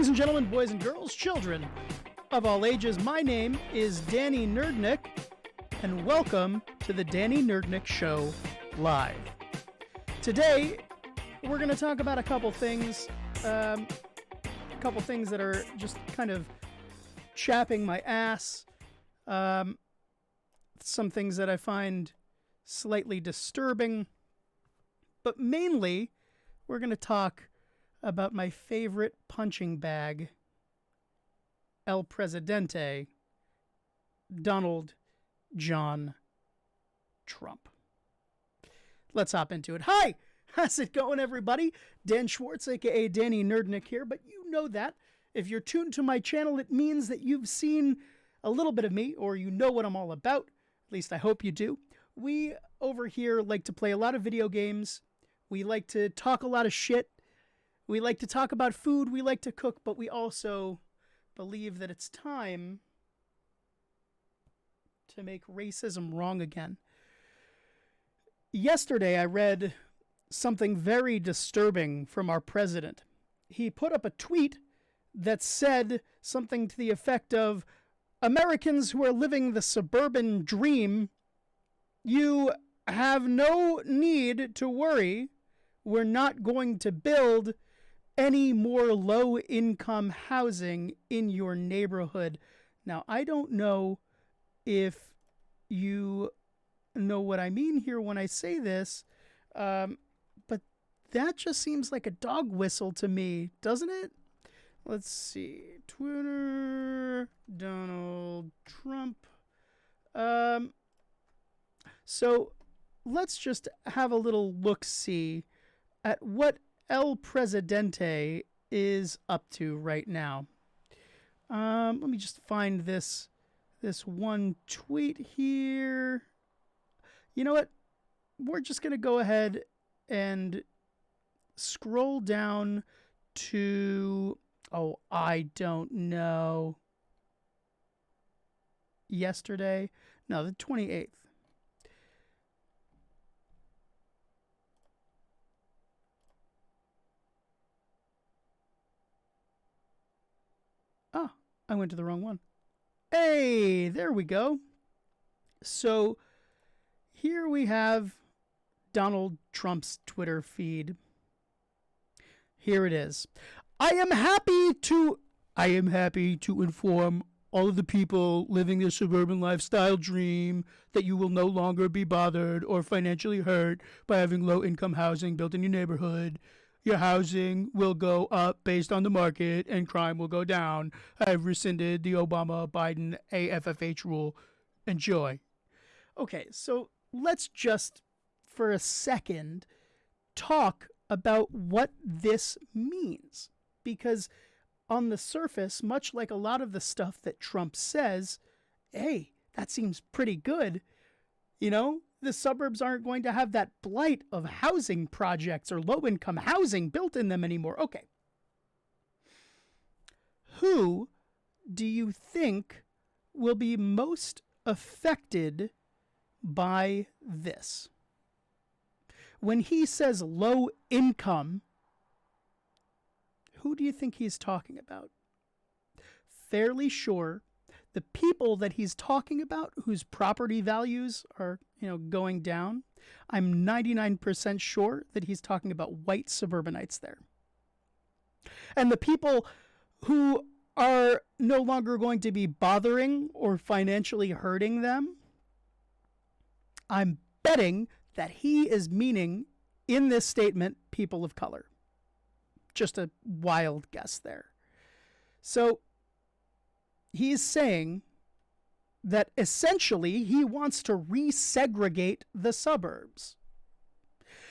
Ladies and gentlemen, boys and girls, children of all ages, my name is Danny Nerdnick, and welcome to the Danny Nerdnick Show Live. Today, we're going to talk about a couple things that are just kind of chapping my ass, some things that I find slightly disturbing, but mainly, we're going to talk about my favorite punching bag, El Presidente, Donald John Trump. Let's hop into it. Hi! How's it going, everybody? Dan Schwartz, aka Danny Nerdnick here, but you know that. If you're tuned to my channel, it means that you've seen a little bit of me, or you know what I'm all about. At least I hope you do. We, over here, like to play a lot of video games. We like to talk a lot of shit. We like to talk about food, we like to cook, but we also believe that it's time to make racism wrong again. Yesterday, I read something very disturbing from our president. He put up a tweet that said something to the effect of, Americans who are living the suburban dream, you have no need to worry. We're not going to build any more low-income housing in your neighborhood. Now, I don't know if you know what I mean here when I say this, but that just seems like a dog whistle to me, doesn't it? Let's see. Twitter, Donald Trump. So let's just have a little look-see at what El Presidente is up to right now. Let me just find this one tweet here. You know what? We're just going to go ahead and scroll down to, I don't know. Yesterday? No, the 28th. I went to the wrong one. Hey, there we go. So here we have Donald Trump's Twitter feed. Here it is. I am happy to inform all of the people living their suburban lifestyle dream that you will no longer be bothered or financially hurt by having low-income housing built in your neighborhood. Your housing will go up based on the market and crime will go down. I have rescinded the Obama-Biden AFFH rule. Enjoy. Okay, so let's just, for a second, talk about what this means. Because on the surface, much like a lot of the stuff that Trump says, hey, that seems pretty good. You know? The suburbs aren't going to have that blight of housing projects or low-income housing built in them anymore. Okay. Who do you think will be most affected by this? When he says low income, who do you think he's talking about? Fairly sure the people that he's talking about whose property values are, going down, I'm 99% sure that he's talking about white suburbanites there. And the people who are no longer going to be bothering or financially hurting them, I'm betting that he is meaning, in this statement, people of color. Just a wild guess there. So, he's saying that essentially he wants to resegregate the suburbs.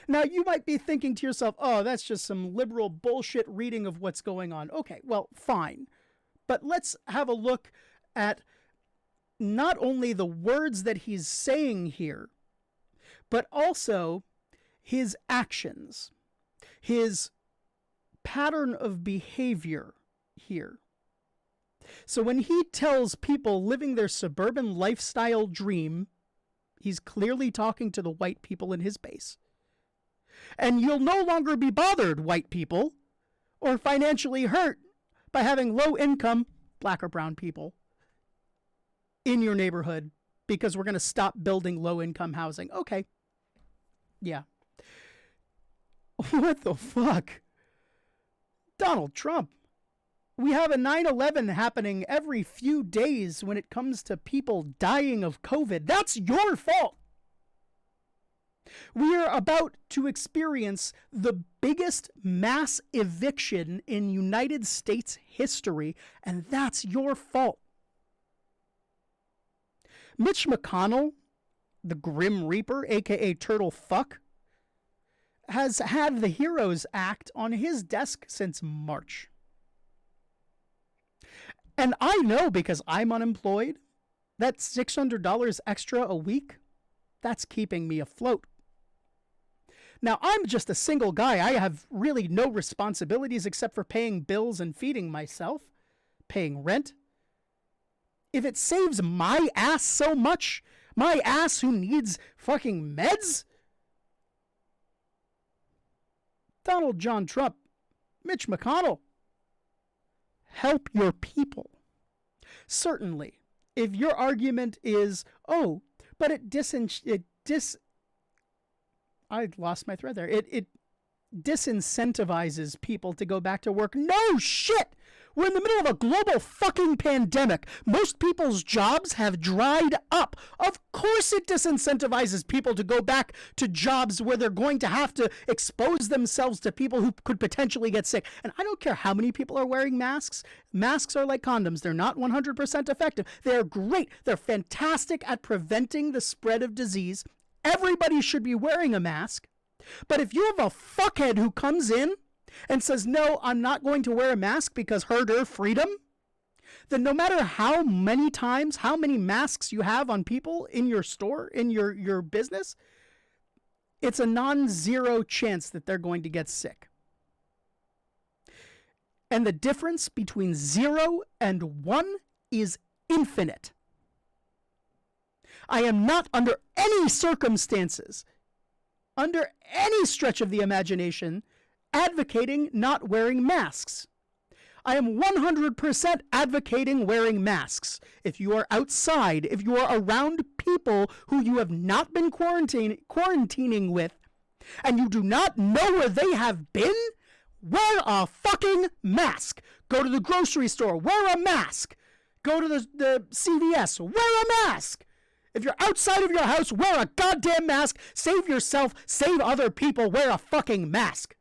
Now, you might be thinking to yourself, oh, that's just some liberal bullshit reading of what's going on. Okay, well, fine. But let's have a look at not only the words that he's saying here, but also his actions, his pattern of behavior here. So when he tells people living their suburban lifestyle dream, he's clearly talking to the white people in his base. And you'll no longer be bothered, white people, or financially hurt by having low income black or brown people in your neighborhood because we're going to stop building low income housing. Okay. Yeah. What the fuck? Donald Trump. We have a 9/11 happening every few days when it comes to people dying of COVID. That's your fault. We are about to experience the biggest mass eviction in United States history, and that's your fault. Mitch McConnell, the Grim Reaper, aka Turtle Fuck, has had the Heroes Act on his desk since March. And I know, because I'm unemployed, that $600 extra a week, that's keeping me afloat. Now, I'm just a single guy. I have really no responsibilities except for paying bills and feeding myself, paying rent. If it saves my ass so much, my ass who needs fucking meds, Donald John Trump, Mitch McConnell, help your people. Certainly, if your argument is, oh, but I lost my thread there. It disincentivizes people to go back to work. No shit! We're in the middle of a global fucking pandemic. Most people's jobs have dried up. Of course it disincentivizes people to go back to jobs where they're going to have to expose themselves to people who could potentially get sick. And I don't care how many people are wearing masks. Masks are like condoms. They're not 100% effective. They're great. They're fantastic at preventing the spread of disease. Everybody should be wearing a mask. But if you have a fuckhead who comes in and says, no, I'm not going to wear a mask because herder freedom, then no matter how many times, how many masks you have on people in your store, in your business, it's a non-zero chance that they're going to get sick. And the difference between 0 and 1 is infinite. I am not under any circumstances, under any stretch of the imagination, advocating not wearing masks. I am 100% advocating wearing masks. If you are outside, if you are around people who you have not been quarantining with, and you do not know where they have been, wear a fucking mask. Go to the grocery store, wear a mask. Go to the CVS, wear a mask. If you're outside of your house, wear a goddamn mask. Save yourself, save other people, wear a fucking mask.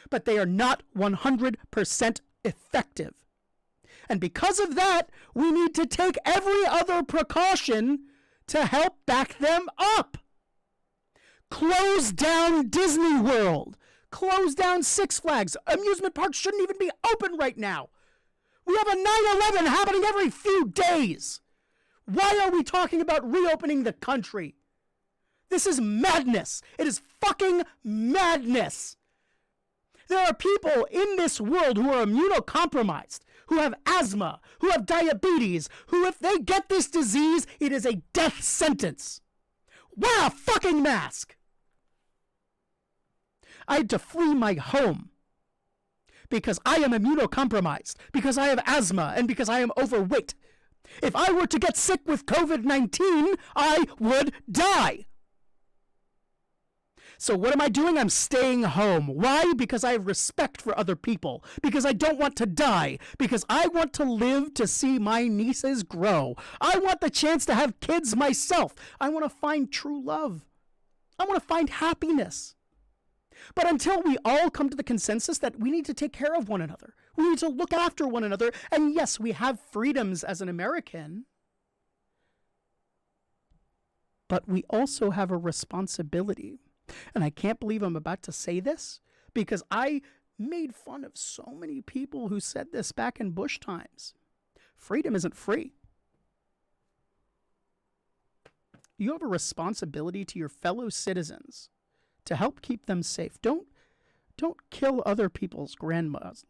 But they are not 100% effective. And because of that, we need to take every other precaution to help back them up. Close down Disney World. Close down Six Flags. Amusement parks shouldn't even be open right now. We have a 9/11 happening every few days. Why are we talking about reopening the country? This is madness. It is fucking madness. There are people in this world who are immunocompromised, who have asthma, who have diabetes, who, if they get this disease, it is a death sentence. Wear a fucking mask. I had to flee my home because I am immunocompromised, because I have asthma, and because I am overweight. If I were to get sick with COVID-19, I would die. So what am I doing? I'm staying home. Why? Because I have respect for other people. Because I don't want to die. Because I want to live to see my nieces grow. I want the chance to have kids myself. I want to find true love. I want to find happiness. But until we all come to the consensus that we need to take care of one another, we need to look after one another, and yes, we have freedoms as an American, but we also have a responsibility. And I can't believe I'm about to say this, because I made fun of so many people who said this back in Bush times. Freedom isn't free. You have a responsibility to your fellow citizens to help keep them safe. Don't kill other people's grandmas.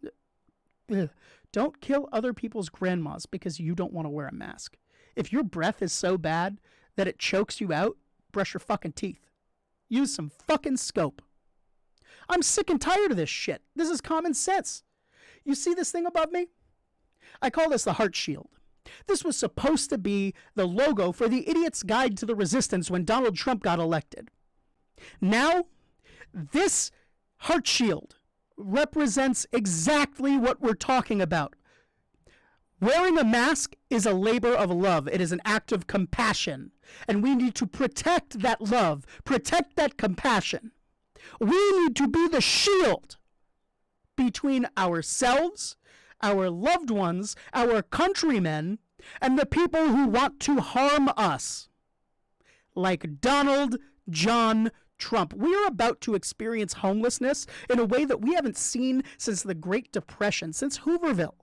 Don't kill other people's grandmas because you don't want to wear a mask. If your breath is so bad that it chokes you out, brush your fucking teeth. Use some fucking scope. I'm sick and tired of this shit. This is common sense. You see this thing above me? I call this the heart shield. This was supposed to be the logo for the Idiot's Guide to the Resistance when Donald Trump got elected. Now, this heart shield represents exactly what we're talking about. Wearing a mask is a labor of love. It is an act of compassion. And we need to protect that love, protect that compassion. We need to be the shield between ourselves, our loved ones, our countrymen, and the people who want to harm us. Like Donald John Trump. We are about to experience homelessness in a way that we haven't seen since the Great Depression, since Hooverville.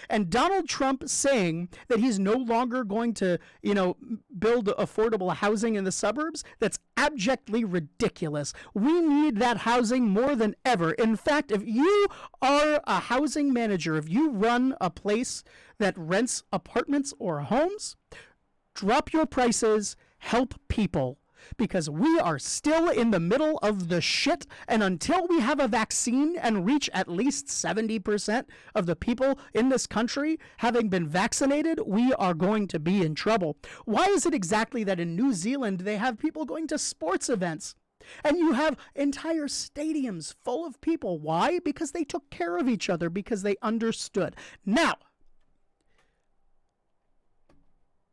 And Donald Trump saying that he's no longer going to, build affordable housing in the suburbs, that's abjectly ridiculous. We need that housing more than ever. In fact, if you are a housing manager, if you run a place that rents apartments or homes, drop your prices, help people. Because we are still in the middle of the shit, and until we have a vaccine and reach at least 70% of the people in this country having been vaccinated, we are going to be in trouble. Why is it exactly that in New Zealand they have people going to sports events? And you have entire stadiums full of people. Why? Because they took care of each other, because they understood. Now,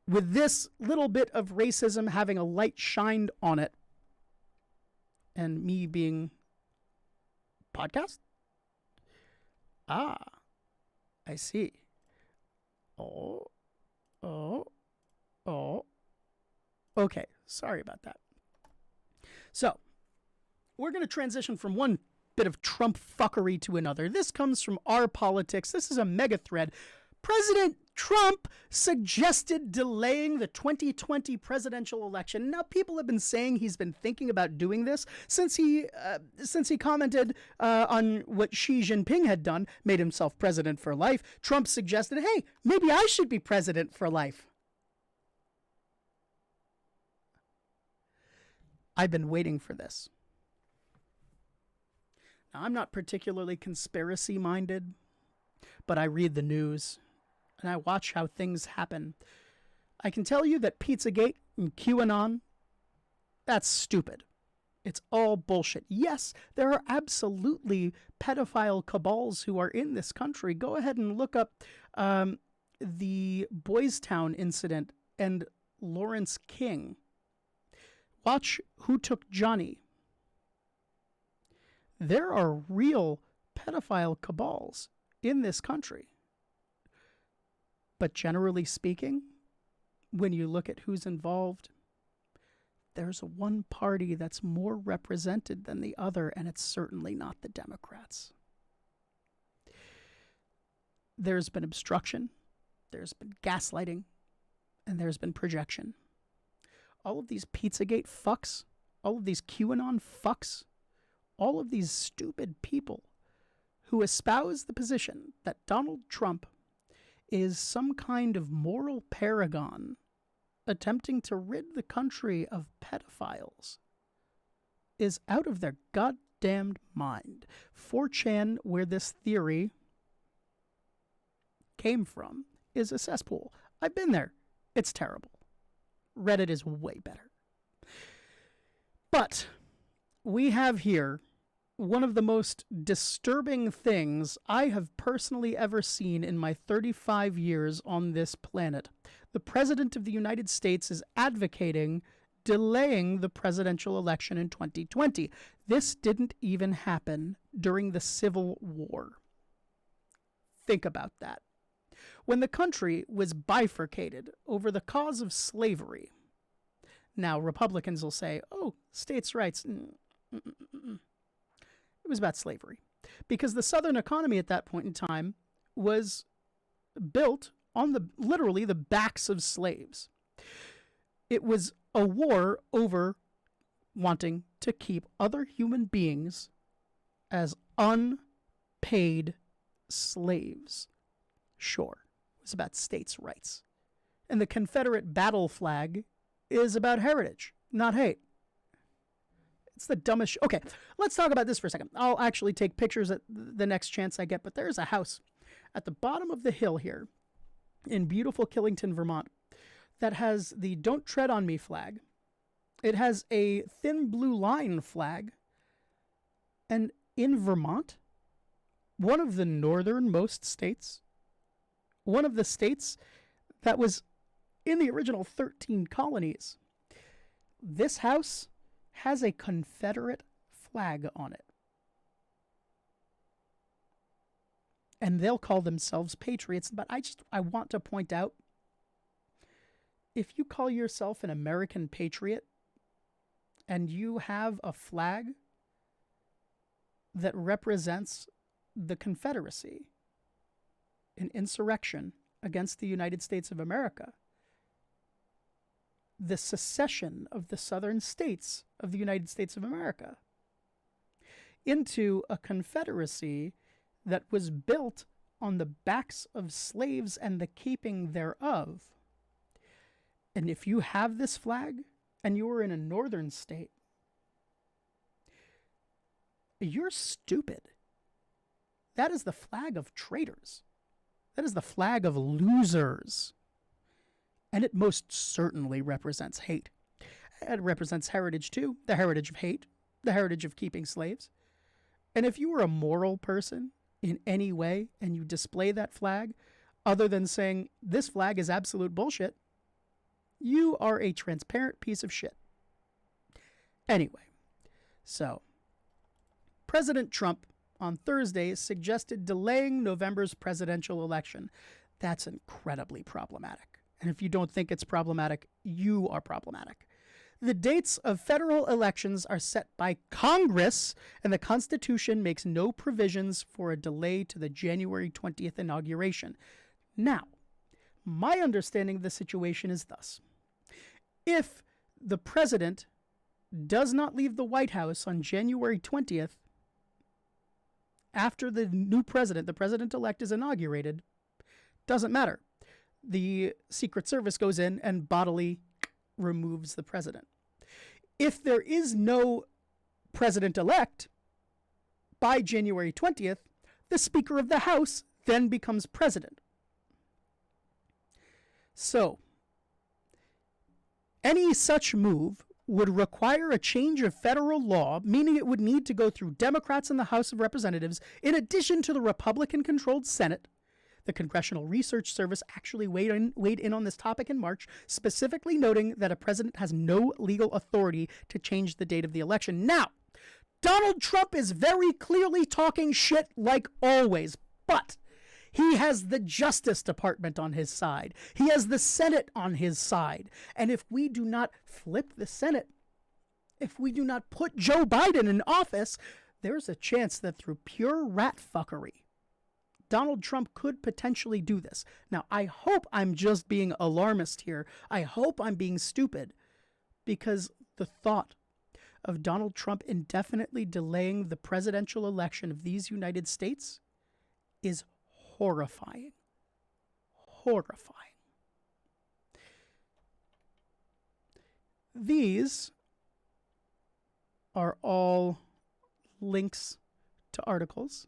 with this little bit of racism having a light shined on it, and me being podcast? I see. Okay, sorry about that. So, we're going to transition from one bit of Trump fuckery to another. This comes from Our Politics. This is a mega thread. President Trump suggested delaying the 2020 presidential election. Now, people have been saying he's been thinking about doing this since he commented on what Xi Jinping had done, made himself president for life. Trump suggested, hey, maybe I should be president for life. I've been waiting for this. Now, I'm not particularly conspiracy-minded, but I read the news and I watch how things happen. I can tell you that Pizzagate and QAnon, that's stupid. It's all bullshit. Yes, there are absolutely pedophile cabals who are in this country. Go ahead and look up the Boys Town incident and Lawrence King. Watch Who Took Johnny. There are real pedophile cabals in this country. But generally speaking, when you look at who's involved, there's one party that's more represented than the other, and it's certainly not the Democrats. There's been obstruction, there's been gaslighting, and there's been projection. All of these Pizzagate fucks, all of these QAnon fucks, all of these stupid people who espouse the position that Donald Trump is some kind of moral paragon attempting to rid the country of pedophiles is out of their goddamned mind. 4chan, where this theory came from, is a cesspool. I've been there. It's terrible. Reddit is way better. But we have here one of the most disturbing things I have personally ever seen in my 35 years on this planet. The President of the United States is advocating delaying the presidential election in 2020. This didn't even happen during the Civil War. Think about that. When the country was bifurcated over the cause of slavery. Now, Republicans will say, oh, states' rights. It was about slavery. Because the Southern economy at that point in time was built on literally the backs of slaves. It was a war over wanting to keep other human beings as unpaid slaves. Sure, it was about states' rights. And the Confederate battle flag is about heritage, not hate. It's the dumbest. Okay, let's talk about this for a second. I'll actually take pictures at the next chance I get, but there's a house at the bottom of the hill here in beautiful Killington, Vermont, that has the Don't Tread on Me flag. It has a thin blue line flag. And in Vermont, one of the northernmost states, one of the states that was in the original 13 colonies, this house has a Confederate flag on it. And they'll call themselves patriots. But I want to point out, if you call yourself an American patriot and you have a flag that represents the Confederacy, an insurrection against the United States of America, the secession of the southern states of the United States of America into a confederacy that was built on the backs of slaves and the keeping thereof. And if you have this flag and you are in a northern state, you're stupid. That is the flag of traitors. That is the flag of losers. And it most certainly represents hate. It represents heritage too, the heritage of hate, the heritage of keeping slaves. And if you are a moral person in any way and you display that flag, other than saying this flag is absolute bullshit, you are a transparent piece of shit. Anyway, so President Trump on Thursday suggested delaying November's presidential election. That's incredibly problematic. And if you don't think it's problematic, you are problematic. The dates of federal elections are set by Congress, and the Constitution makes no provisions for a delay to the January 20th inauguration. Now, my understanding of the situation is thus. If the president does not leave the White House on January 20th, after the new president, the president-elect, is inaugurated, doesn't matter. The Secret Service goes in and bodily removes the president. If there is no president-elect by January 20th, the Speaker of the House then becomes president. So, any such move would require a change of federal law, meaning it would need to go through Democrats in the House of Representatives, in addition to the Republican-controlled Senate. The Congressional Research Service actually weighed in on this topic in March, specifically noting that a president has no legal authority to change the date of the election. Now, Donald Trump is very clearly talking shit like always, but he has the Justice Department on his side. He has the Senate on his side. And if we do not flip the Senate, if we do not put Joe Biden in office, there's a chance that through pure rat fuckery, Donald Trump could potentially do this. Now, I hope I'm just being alarmist here. I hope I'm being stupid, because the thought of Donald Trump indefinitely delaying the presidential election of these United States is horrifying. Horrifying. These are all links to articles.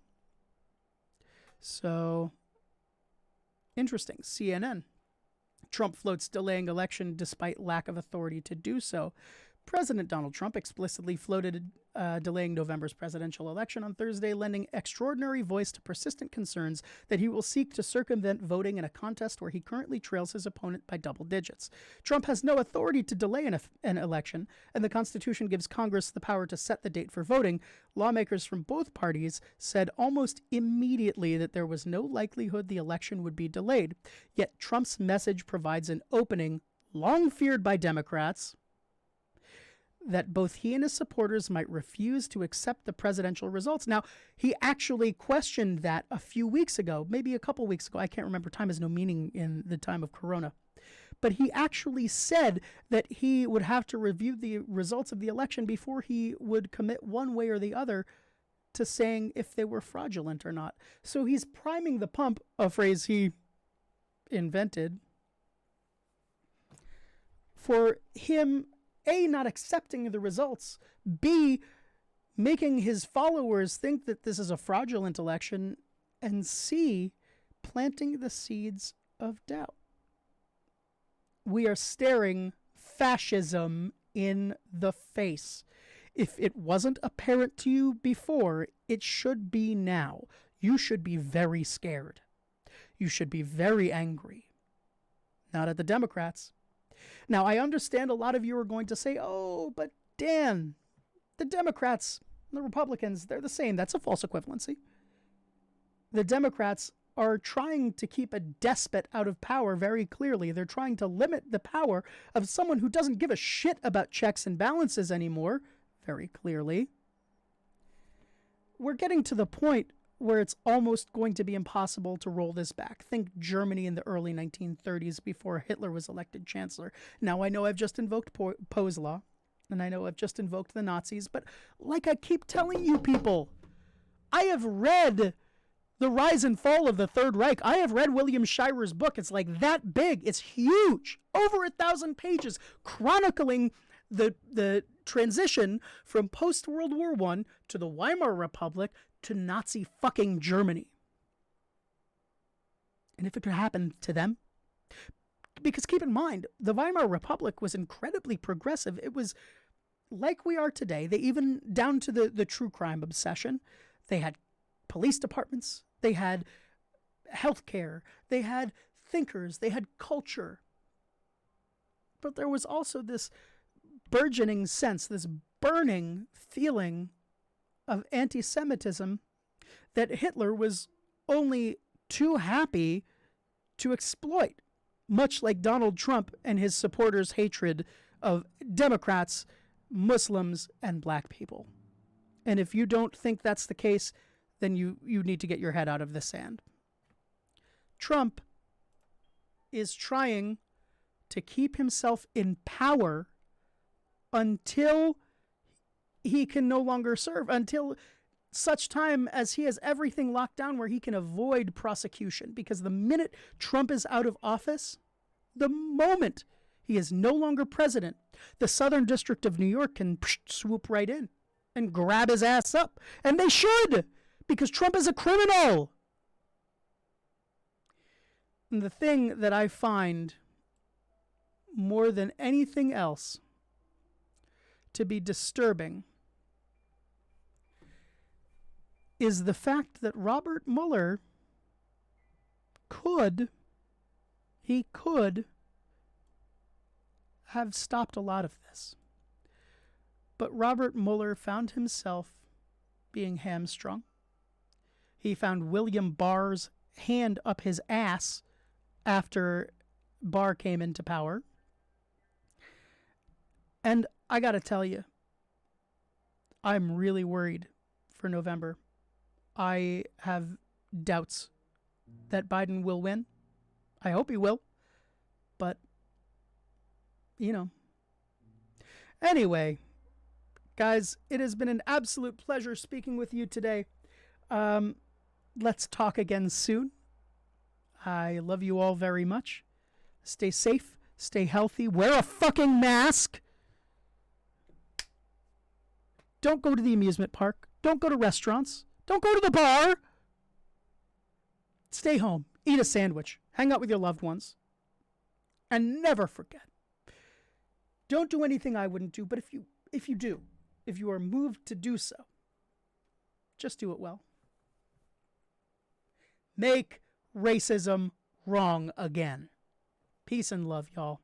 So, interesting. CNN. Trump floats delaying election despite lack of authority to do so. President Donald Trump explicitly floated delaying November's presidential election on Thursday, lending extraordinary voice to persistent concerns that he will seek to circumvent voting in a contest where he currently trails his opponent by double digits. Trump has no authority to delay an election, and the Constitution gives Congress the power to set the date for voting. Lawmakers from both parties said almost immediately that there was no likelihood the election would be delayed. Yet Trump's message provides an opening, long feared by Democrats, that both he and his supporters might refuse to accept the presidential results. Now, he actually questioned that a few weeks ago, maybe a couple weeks ago. I can't remember. Time has no meaning in the time of Corona. But he actually said that he would have to review the results of the election before he would commit one way or the other to saying if they were fraudulent or not. So he's priming the pump, a phrase he invented, for him A, not accepting the results, B, making his followers think that this is a fraudulent election, and C, planting the seeds of doubt. We are staring fascism in the face. If it wasn't apparent to you before, it should be now. You should be very scared. You should be very angry. Not at the Democrats. Now, I understand a lot of you are going to say, oh, but Dan, the Democrats, the Republicans, they're the same. That's a false equivalency. The Democrats are trying to keep a despot out of power very clearly. They're trying to limit the power of someone who doesn't give a shit about checks and balances anymore, very clearly. We're getting to the point where it's almost going to be impossible to roll this back. Think Germany in the early 1930s before Hitler was elected chancellor. Now, I know I've just invoked Poe's law, and I know I've just invoked the Nazis, but like I keep telling you people, I have read The Rise and Fall of the Third Reich. I have read William Shirer's book. It's like that big. It's huge. Over 1,000 pages chronicling the transition from post-World War I to the Weimar Republic to Nazi fucking Germany. And if it could happen to them, because keep in mind, the Weimar Republic was incredibly progressive. It was like we are today. They even, down to the true crime obsession, they had police departments, they had healthcare, they had thinkers, they had culture. But there was also this burgeoning sense, this burning feeling of anti-Semitism that Hitler was only too happy to exploit, much like Donald Trump and his supporters' hatred of Democrats, Muslims, and black people. And if you don't think that's the case, then you need to get your head out of the sand. Trump is trying to keep himself in power until he can no longer serve, until such time as he has everything locked down where he can avoid prosecution. Because the minute Trump is out of office, the moment he is no longer president, the Southern District of New York can swoop right in and grab his ass up. And they should, because Trump is a criminal. And the thing that I find more than anything else to be disturbing is the fact that Robert Mueller could have stopped a lot of this. But Robert Mueller found himself being hamstrung. He found William Barr's hand up his ass after Barr came into power. And I gotta tell you, I'm really worried for November. I have doubts that Biden will win. I hope he will. But, you know. Anyway, guys, it has been an absolute pleasure speaking with you today. Let's talk again soon. I love you all very much. Stay safe. Stay healthy. Wear a fucking mask. Don't go to the amusement park. Don't go to restaurants. Don't go to the bar. Stay home. Eat a sandwich. Hang out with your loved ones. And never forget. Don't do anything I wouldn't do, but if you are moved to do so, just do it well. Make racism wrong again. Peace and love, y'all.